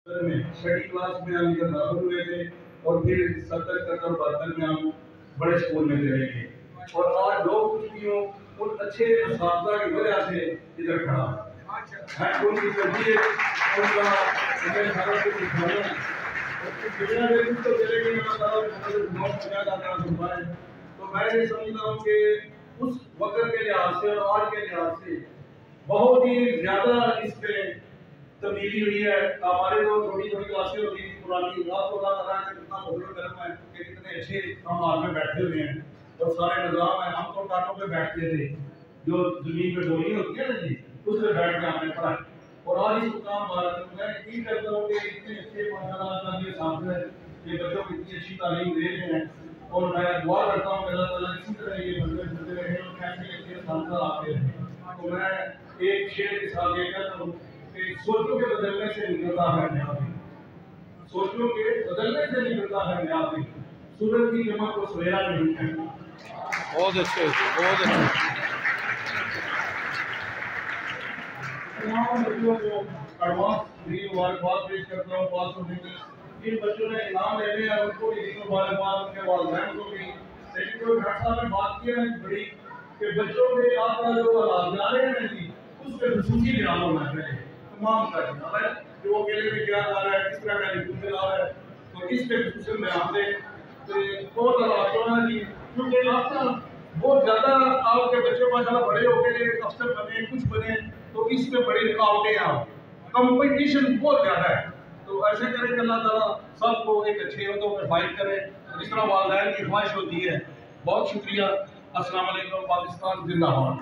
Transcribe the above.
में छठी क्लास में हम इधर दाखिल हुए थे और फिर 70-72 में हम बड़े स्कूल में चले गए और आज लोग कुछ भी हो उन अच्छे असातिज़ा की वजह से इधर खड़ा है। उनकी तरबियत उनका इधर सारा कुछ दिखाना दुनिया में कुछ तो चलेगी अल्लाह ताला बहुत मजा आता है। तो मैं ये समझता हूँ कि उस वक्त के लिहाज से और आज के लिहाज से बहुत ही ज्यादा इसमें तब्दीली हुई है। हमारे तो थोड़ी थोड़ी क्लासें होती थी पुरानी, रात को रात रहा है कितना बुजुर्ग गर्म है कि कितने अच्छे हम हाल में बैठे हुए हैं और सारे निजाम है। हम तो टाटों पे बैठते थे, जो जमीन पे डोली होती है ना जी, उस पर बैठ के हमने पढ़ा। और आज इस मुकाम भारत में मैं फील करता हूँ कि इतने अच्छे माशाअल्लाह के सामने ये बच्चों को इतनी अच्छी तालीम दे रहे हैं और मैं दुआ करता हूँ अल्लाह ताला इसी तरह ये बढ़ते रहे और ऐसे अच्छे सामने आते रहे। तो मैं एक शेर के साथ ये कहता हूँ कि सोचों के बदलने से निकलता है नया दिन, सोचों के बदलने से निकलता है नया दिन, सूरज की चमक को सवेरा नहीं कहता। बहुत अच्छे, बहुत अच्छे। तमाम बच्चों को एडवांस भी मुबारकबाद पेश करता हूँ पास होने में। जिन बच्चों ने इनाम ले लिया उनको भी मुबारकबाद, उनके वालिदैन को भी। लेकिन जो डॉक्टर साहब ने बात की है बड़ी कि बच्चों के आपका जो हालात जा रहे हैं जी, उस पर खसूसी ध्यान होना चाहिए तमाम का ध्यान है। जो अकेले में क्या आ रहा है, किस तरह का निकुल आ रहा है, तो इस पे खसूसी ध्यान दें। तो बहुत ज़्यादा जी, क्योंकि आपका बहुत ज़्यादा आपके बच्चे माशाल्लाह बड़े हो गए, अफसर बने, कुछ बने, तो इसमें बड़ी रुकावटें हैं, कंपटीशन बहुत ज़्यादा है। तो ऐसे करें कि अल्लाह ताला सबको एक अच्छे उहदों पर फाइट करे जिस तरह वालिदैन की ख्वाहिश होती है। बहुत शुक्रिया। अस्सलाम वालेकुम। पाकिस्तान जिंदाबाद।